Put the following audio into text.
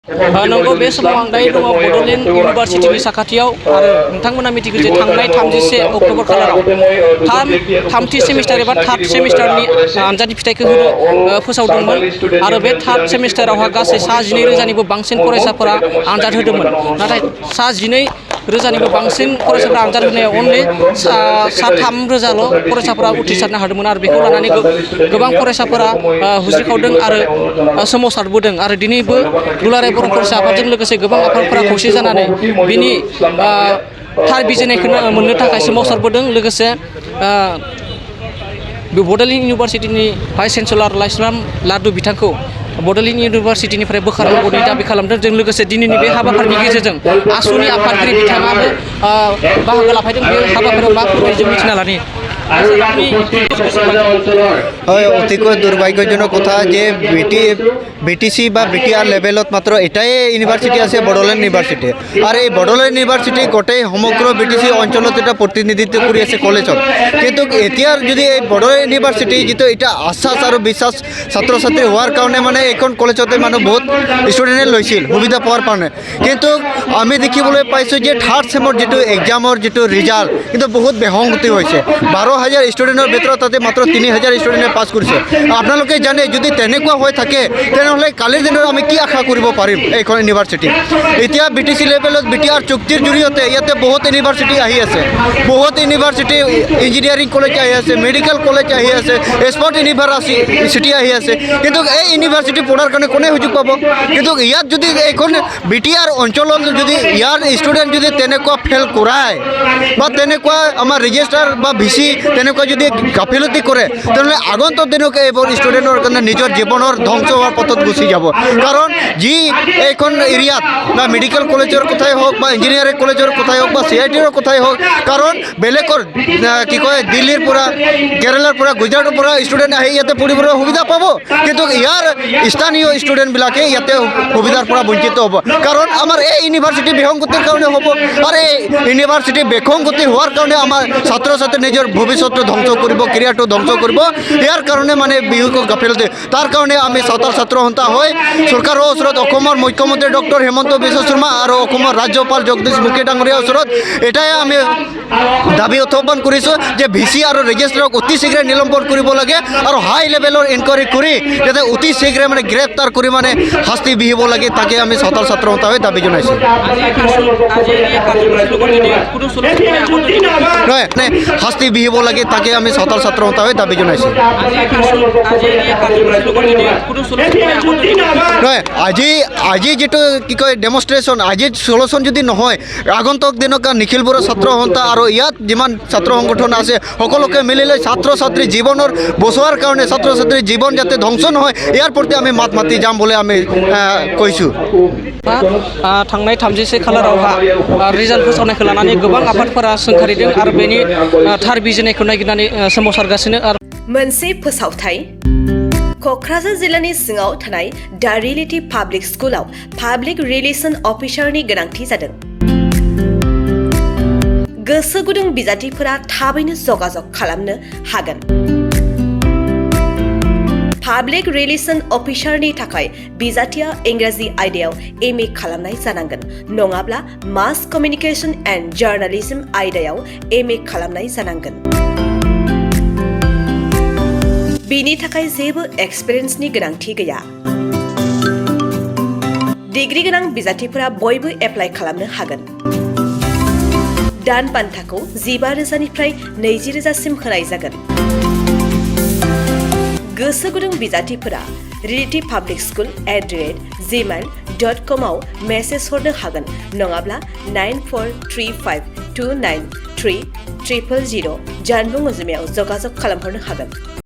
नंगौ बे समाव आं दायो दङ बड'लेण्ड इउनिभारसिटिनि साखाथियाव आरो नोंथांमोना मिथिगौ जे थांनाय 31 अक्ट'बर खालाराव थामथि सेमिस्टार एबा थार्ड सेमिस्टारनि आनजादनि फिथाइखौ फोसावदोंमोन आरो बे थार्ड सेमिस्टारावहा गासै 12,000निबो बांसिन फरायसाफोरा आनजाद होदोंमोन नाथाय 12,000निबो बांसिन फरायसाफोरा आनजाद होनायाव अनलि 3,000ल' फरायसाफोरा उथ्रिसारनो हादोंमोन आरो बेखौ लानानै गोबां फरायसाफोरा हुस्रिखावदों आरो सोमावसारबोदों आरो दिनैबो दुलाराय बर' फरायसा आफादजों लोगोसे गोबां आफादफोरा खौसे जानानै बिनि थार बिजिरनायखौ मोननो थाखाय सोमावसारबोदों लोगोसे बड'लेण्ड इउनिभारसिटिनि भाइस चेन्सेलर लाइस्राम लादु बिथांखौ बड'लेण्ड इउनिभारसिटिनिफ्राय बोखारनांगौनि दाबि खालामदों जों लोगोसे दिनैनि बे हाबाफारिनि गेजेरजों आसुनि आफादगिरि बिथाङाबो बाहागो लाफैदों बे हाबाफारियाव मा फोरमायो जों मिथिना लानि অতিকৈ দুৰ্ভাগ্যজনক কথা যে BTC বা BTR লেভেলত মাত্ৰ এটাই ইউনিভাৰ্চিটি আছে বড়োলেণ্ড ইউনিভাৰ্চিটি আৰু এই বড়োলেণ্ড ইউনিভাৰ্চিটি গোটেই সমগ্ৰ BTC অঞ্চলত এটা প্ৰতিনিধিত্ব কৰি আছে কলেজত কিন্তু এতিয়া যদি এই বড়োলেণ্ড ইউনিভাৰ্চিটি যিটো এটা আশ্বাস আৰু বিশ্বাস ছাত্ৰ ছাত্ৰী হোৱাৰ কাৰণে মানে এইখন কলেজতে মানুহ বহুত ষ্টুডেণ্টে লৈছিল সুবিধা পোৱাৰ কাৰণে কিন্তু আমি দেখিবলৈ পাইছোঁ যে থাৰ্ড ছেমৰ যিটো এক্সামৰ যিটো ৰিজাল্ট কিন্তু বহুত বেসংগতি হৈছে 12,000 ষ্টুডেণ্টৰ ভিতৰত তাতে মাত্ৰ 3,000 ষ্টুডেণ্টে পাছ কৰিছে আপোনালোকে জানে যদি তেনেকুৱা হৈ থাকে তেনেহ'লে কালিৰ দিনত আমি কি আশা কৰিব পাৰিম এইখন ইউনিভাৰ্চিটি এতিয়া BTC লেভেলত BTR চুক্তিৰ জৰিয়তে ইয়াতে বহুত ইউনিভাৰ্চিটি আহি আছে বহুত ইউনিভাৰ্চিটি ইঞ্জিনিয়াৰিং কলেজ আহি আছে মেডিকেল কলেজ আহি আছে স্পৰ্ট ইউনিভাৰ্চিটি আহি আছে কিন্তু এই ইউনিভাৰ্চিটি পঢ়াৰ কাৰণে কোনে সুযোগ পাব কিন্তু ইয়াত যদি এইখন BTR অঞ্চলত যদি ইয়াৰ ষ্টুডেণ্ট যদি তেনেকুৱা ফেল কৰায় বা তেনেকুৱা আমাৰ ৰেজিষ্টাৰ বা VC তেনেকুৱা যদি গাফিলতি কৰে তেনেহ'লে আগন্তুক দিনক এইবোৰ ষ্টুডেণ্টৰ কাৰণে নিজৰ জীৱনৰ ধ্বংস হোৱাৰ পথত গুচি যাব কাৰণ যি এইখন এৰিয়াত বা মেডিকেল কলেজৰ কথাই হওক বা ইঞ্জিনিয়াৰিং কলেজৰ কথাই হওক বা CITৰ কথাই হওক কাৰণ বেলেগৰ কি কয় দিল্লীৰ পৰা কেৰেলাৰ পৰা গুজৰাটৰ পৰা ষ্টুডেণ্ট আহি ইয়াতে পঢ়িবলৈ সুবিধা পাব কিন্তু ইয়াৰ স্থানীয় ষ্টুডেণ্টবিলাকে ইয়াতে সুবিধাৰ পৰা বঞ্চিত হ'ব কাৰণ আমাৰ এই ইউনিভাৰ্চিটি বিসংগতিৰ কাৰণে হ'ব আৰু এই ইউনিভাৰ্চিটি বিসংগতি হোৱাৰ কাৰণে আমাৰ ছাত্ৰ ছাত্ৰী নিজৰ ভৱিষ্যতটো ধ্বংস কৰিব কেৰিয়াৰটো ধ্বংস কৰিব ইয়াৰ কাৰণে মানে বিহুক গাফিলতি তাৰ কাৰণে আমি ছাত্ৰ সন্থা হৈ চৰকাৰৰ ওচৰত অসমৰ মুখ্যমন্ত্ৰী ডক্টৰ হিমন্ত বিশ্ব শৰ্মা আৰু অসমৰ ৰাজ্যপাল জগদীশ মুখী ডাঙৰীয়াৰ ওচৰত এটাই আমি দাবী উত্থাপন কৰিছোঁ যে VC আৰু ৰেজিষ্ট্ৰাৰক অতি শীঘ্ৰে নিলম্বন কৰিব লাগে আৰু হাই লেভেলৰ ইনকুৱাৰী কৰি যাতে অতি শীঘ্ৰে মানে গ্ৰেপ্তাৰ কৰি মানে শাস্তি বিহিব লাগে তাকে আমি ছাত্ৰ সন্থা হৈ দাবী জনাইছোঁ নহয় শাস্তি বিহিব লাগে তাকে আমি ছাত্ৰ সন্থা হৈ দাবী জনাইছোঁ নহয় আজি যিটো কি কয় ডেমনষ্ট্ৰেশ্যন আজি চলুশ্যন যদি নহয় আগন্তুক দিনত নিখিল বড়ো ছাত্ৰ সন্থা আৰু ইয়াত যিমান ছাত্ৰ সংগঠন আছে সকলোকে মিলিলে ছাত্ৰ ছাত্ৰী জীৱনৰ বচোৱাৰ কাৰণে ছাত্ৰ ছাত্ৰীৰ জীৱন যাতে ধ্বংস নহয় ইয়াৰ প্ৰতি আমি মাত মাতি যাম বুলি আমি কৈছোঁ थांनाय 31 खालारावहा रिजाल्ट फोसावनायखौ लानानै गोबां आफादफोरा सोंखारिदों आरो बेनि थार बिजिरनायखौ नागिरनानै सोमावसारगासिनो आरो मोनसे फोसावथाय क'क्राझार जिल्लानि सिङाव थानाय दा रियेलिटी पाब्लिक स्कुलाव पाब्लिक रिलेशन अफिसारनि गोनांथि जादों गोसो गुदुं बिजाथिफोरा थाबैनो जगाजग खालामनो हागोन पाब्लिक रिलेशन अफिसारनि थाखाय बिजाथिया इंराजि आयदायाव MA खालामनाय जानांगोन नङाब्ला मास कमिउनिकेशन एन्ड जार्नालिज्म आयदायाव MA खालामनाय जानांगोन बिनि थाखाय जेबो एक्सपिरियेन्सनि गोनांथि गैया डिग्री गोनां बिजाथिफोरा बयबो एप्लाइ खालामनो हागोन दान बान्थाखौ 15,000निफ्राय 20,000सिम होनाय जागोन गोसो गुदुं बिजाथिफोरा रियेलिटी पाब्लिक स्कुल @gmail.com आव मेसेज हरनो हागोन नङाब्ला 9435293000 जानबुं अनजिमायाव जगाजग खालामहरनो हागोन